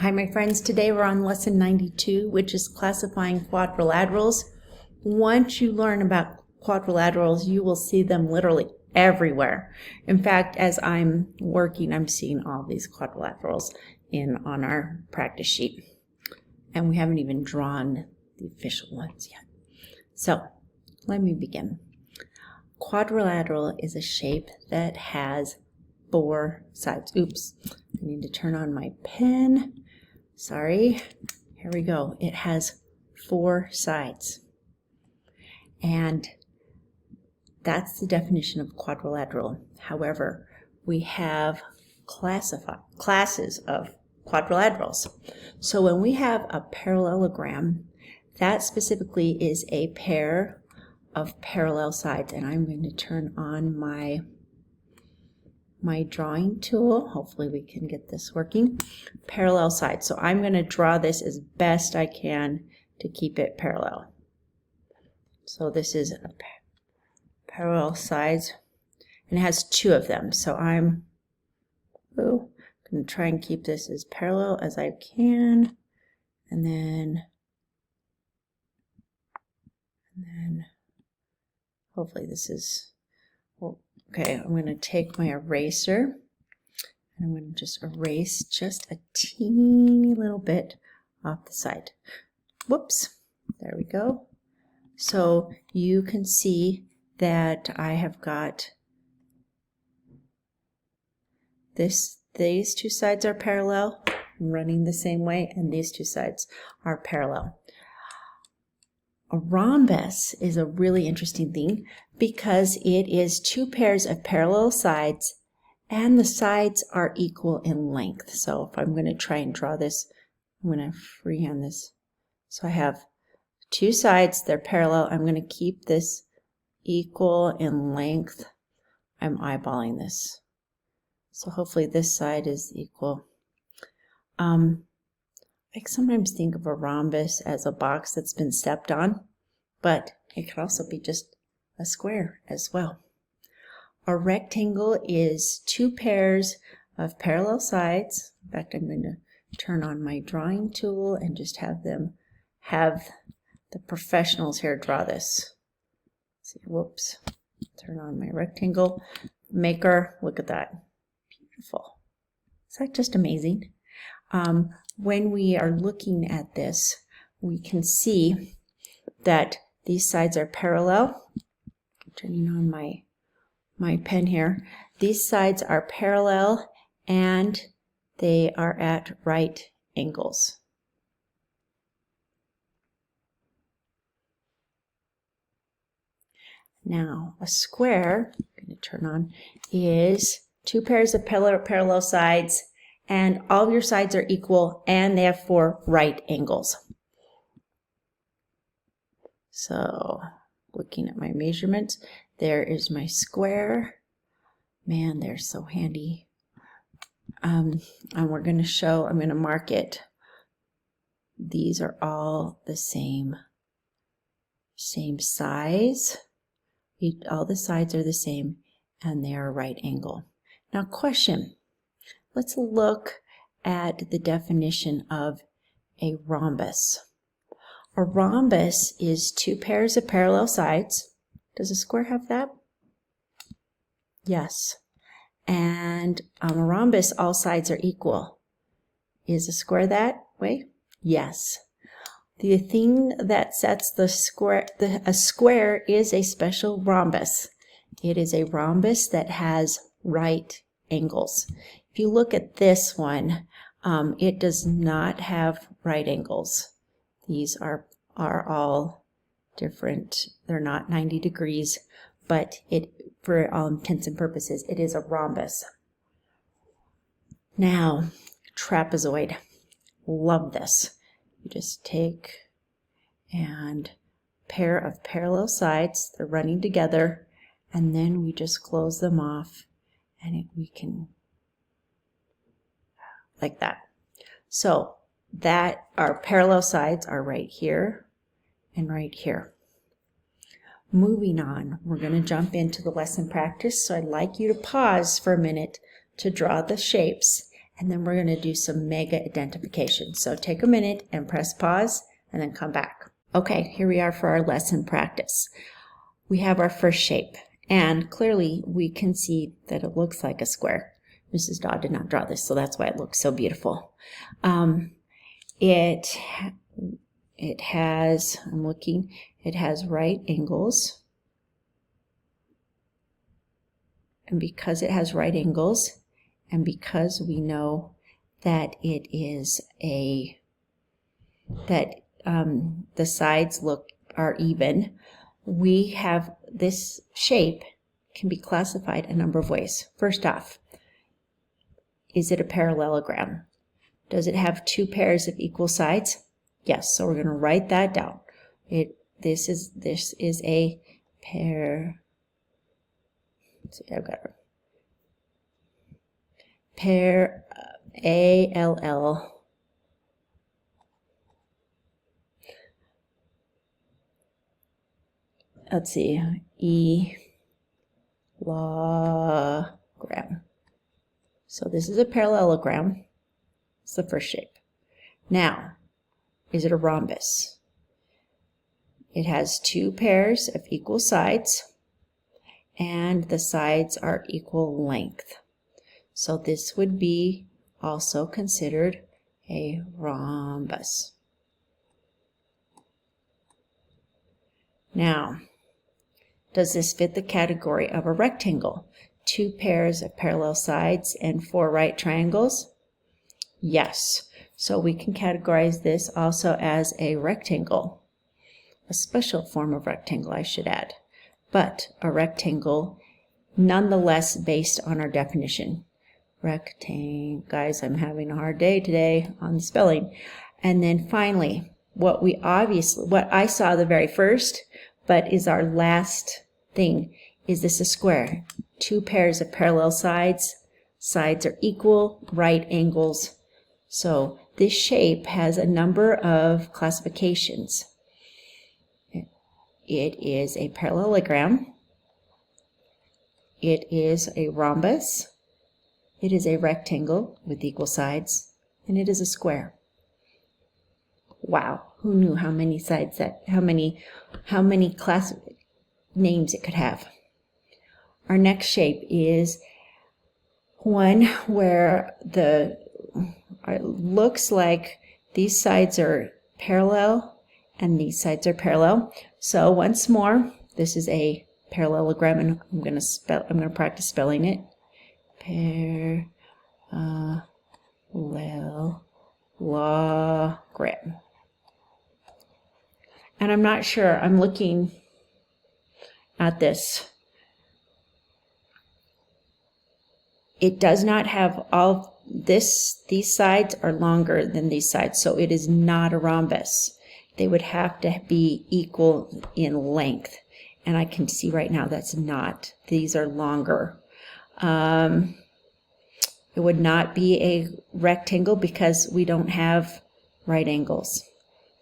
Hi my friends, today we're on lesson 92, which is classifying quadrilaterals. Once you learn about quadrilaterals, you will see them literally everywhere. In fact, as I'm working, I'm seeing all these quadrilaterals on our practice sheet. And we haven't even drawn the official ones yet. So, let me begin. Quadrilateral is a shape that has 4 sides. Oops, I need to turn on my pen. Sorry, here we go. It has 4 sides. And that's the definition of quadrilateral. However, we have classes of quadrilaterals. So when we have a parallelogram, that specifically is a pair of parallel sides. And I'm going to turn on my drawing tool. Hopefully we can get this working. Parallel sides. So I'm going to draw this as best I can to keep it parallel. So this is a parallel sides, and it has 2 of them. So I'm going to try and keep this as parallel as I can, and then hopefully this is okay. I'm going to take my eraser and I'm going to just erase just a teeny little bit off the side. Whoops, there we go. So you can see that I have got these 2 sides are parallel, I'm running the same way, and these 2 sides are parallel. A rhombus is a really interesting thing because it is 2 pairs of parallel sides and the sides are equal in length. So if I'm going to try and draw this, I'm going to freehand this. So I have 2 sides, they're parallel. I'm going to keep this equal in length. I'm eyeballing this. So hopefully this side is equal. I sometimes think of a rhombus as a box that's been stepped on, but it could also be just a square as well. A rectangle is 2 pairs of parallel sides. In fact, I'm going to turn on my drawing tool and just have the professionals here draw this. Let's see, whoops. Turn on my rectangle maker. Look at that. Beautiful. Is that just amazing? When we are looking at this, we can see that these sides are parallel. Turning on my pen here. These sides are parallel and they are at right angles. Now, a square, I'm going to turn on, is 2 pairs of parallel sides, and all of your sides are equal, and they have 4 right angles. So, looking at my measurements, there is my square. Man, they're so handy. And we're going to show, I'm going to mark it. These are all the same size. All the sides are the same, and they are right angle. Now, question. Let's look at the definition of a rhombus. A rhombus is 2 pairs of parallel sides. Does a square have that? Yes. And a rhombus, all sides are equal. Is a square that way? Yes. The thing that sets a square is a special rhombus. It is a rhombus that has right angles. If you look at this one, it does not have right angles. These are all different. They're not 90 degrees, but for all intents and purposes, it is a rhombus. Now, trapezoid. Love this. You just take and pair of parallel sides, they're running together, and then we just close them off, and we can, like that. So that our parallel sides are right here and right here. Moving on, we're going to jump into the lesson practice, so I'd like you to pause for a minute to draw the shapes, and then we're going to do some mega identification. So take a minute and press pause and then come back. Okay, here we are for our lesson practice. We have our first shape, and clearly we can see that it looks like a square. Mrs. Dodd did not draw this, so that's why it looks so beautiful. It has, I'm looking, it has right angles. And because it has right angles, and because we know that it is the sides are even, we have this shape can be classified a number of ways. First off, is it a parallelogram? Does it have two pairs of equal sides? Yes, so we're going to write that down. This is a pair. Let's see, I've got a pair A-L-L. Let's see, E-logram. So this is a parallelogram. It's the first shape. Now, is it a rhombus? It has two pairs of equal sides, and the sides are equal length. So this would be also considered a rhombus. Now, does this fit the category of a rectangle? Two pairs of parallel sides and four right triangles? Yes. So we can categorize this also as a rectangle. A special form of rectangle, I should add. But a rectangle nonetheless based on our definition. Rectangle. Guys, I'm having a hard day today on the spelling. And then finally, what I saw the very first, but is our last thing, is this a square? Two pairs of parallel sides. Sides are equal, right angles. So this shape has a number of classifications. It is a parallelogram. It is a rhombus. It is a rectangle with equal sides, and it is a square. Wow, who knew how many sides how many class names it could have? Our next shape is one where it looks like these sides are parallel and these sides are parallel. So once more, this is a parallelogram, and I'm going to practice spelling it. Parallelogram. And I'm not sure, I'm looking at this. It does not have these sides are longer than these sides, so it is not a rhombus. They would have to be equal in length. And I can see right now that's not. These are longer. It would not be a rectangle because we don't have right angles.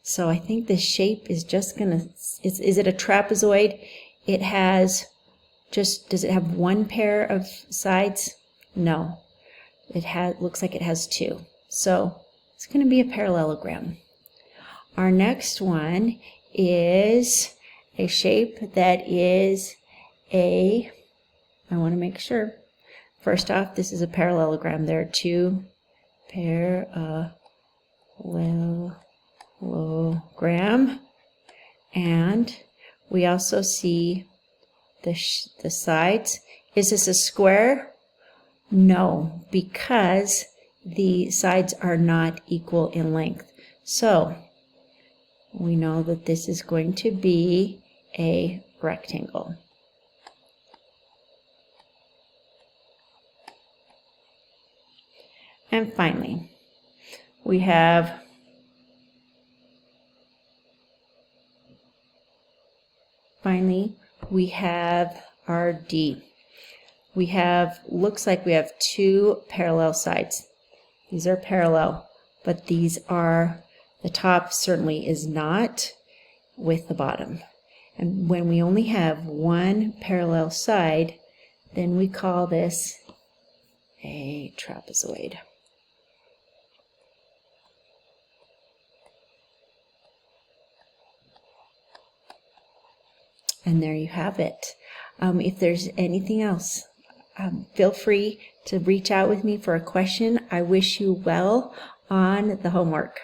So I think this shape is just gonna, is it a trapezoid? It has does it have one pair of sides? No. Looks like it has two. So it's gonna be a parallelogram. Our next one is a shape that is I want to make sure. First off, this is a parallelogram. There are two parallelogram, and we also see the sides. Is this a square? No, because the sides are not equal in length. So we know that this is going to be a rectangle. And finally, we have our D. Looks like we have two parallel sides. These are parallel, but the top certainly is not with the bottom. And when we only have one parallel side, then we call this a trapezoid. And there you have it. If there's anything else, feel free to reach out with me for a question. I wish you well on the homework.